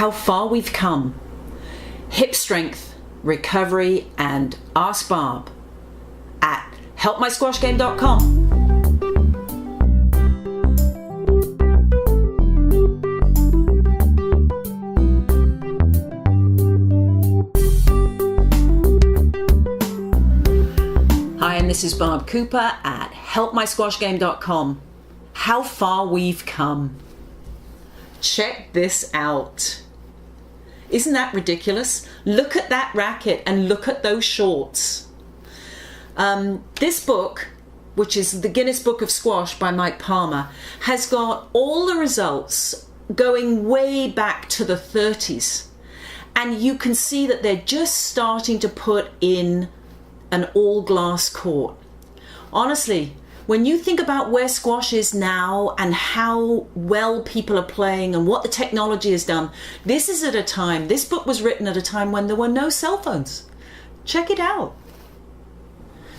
how far we've come. Hip strength, recovery, and Ask Barb at helpmysquashgame.com. Hi, and this is Barb Cooper at helpmysquashgame.com. How far we've come. Check this out. Isn't that ridiculous? Look at that racket and look at those shorts. This book, which is the Guinness Book of Squash by Mike Palmer, has got all the results going way back to the 30s. And you can see that they're just starting to put in an all-glass court. Honestly, when you think about where squash is now and how well people are playing and what the technology has done, this book was written at a time when there were no cell phones. Check it out.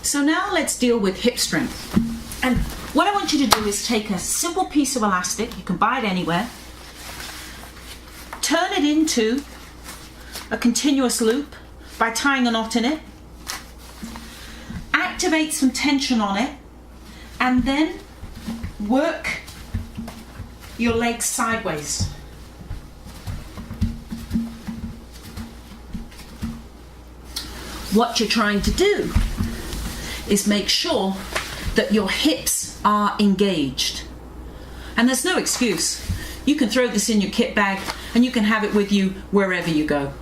So now let's deal with hip strength. And what I want you to do is take a simple piece of elastic, you can buy it anywhere, turn it into a continuous loop by tying a knot in it, activate some tension on it, and then work your legs sideways. What you're trying to do is make sure that your hips are engaged. And there's no excuse. You can throw this in your kit bag and you can have it with you wherever you go.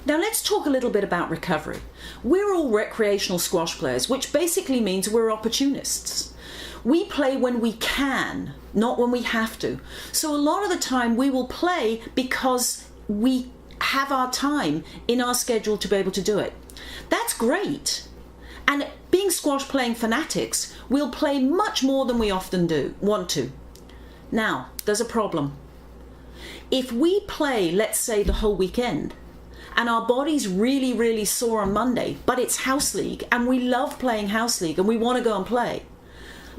Now let's talk a little bit about recovery. We're all recreational squash players, which basically means we're opportunists. We play when we can, not when we have to. So a lot of the time we will play because we have our time in our schedule to be able to do it. That's great. And being squash playing fanatics, we'll play much more than we often want to. Now, there's a problem. If we play, let's say, the whole weekend, and our body's really, really sore on Monday, but it's house league, and we love playing house league, and we want to go and play,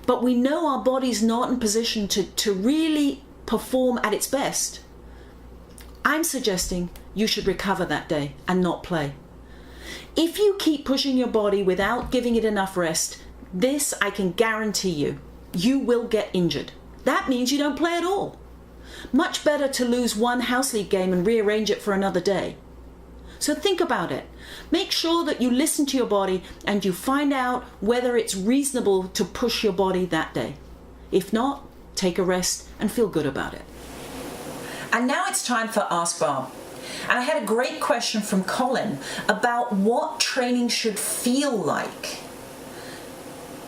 but we know our body's not in position to really perform at its best, I'm suggesting you should recover that day and not play. If you keep pushing your body without giving it enough rest, this I can guarantee you will get injured. That means you don't play at all. Much better to lose one house league game and rearrange it for another day. So think about it. Make sure that you listen to your body and you find out whether it's reasonable to push your body that day. If not, take a rest and feel good about it. And now it's time for Ask Barb. And I had a great question from Colin about what training should feel like.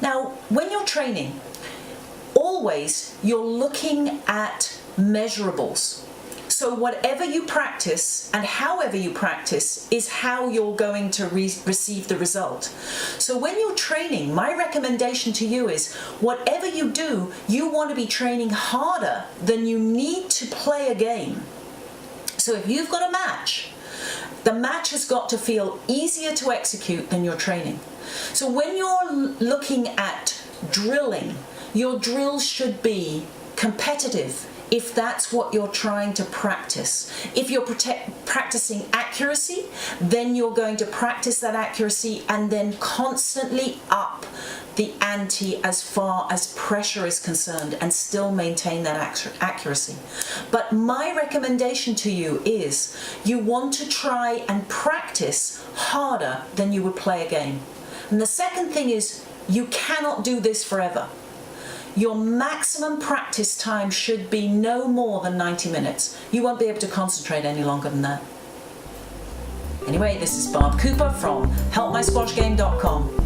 Now, when you're training, always you're looking at measurables. So whatever you practice and however you practice is how you're going to receive the result. So when you're training, my recommendation to you is whatever you do, you want to be training harder than you need to play a game. So if you've got a match, the match has got to feel easier to execute than your training. So when you're looking at drilling, your drills should be competitive, if that's what you're trying to practice. If you're practicing accuracy, then you're going to practice that accuracy and then constantly up the ante as far as pressure is concerned and still maintain that accuracy. But my recommendation to you is you want to try and practice harder than you would play a game. And the second thing is you cannot do this forever. Your maximum practice time should be no more than 90 minutes. You won't be able to concentrate any longer than that. Anyway, this is Barb Cooper from helpmysquashgame.com.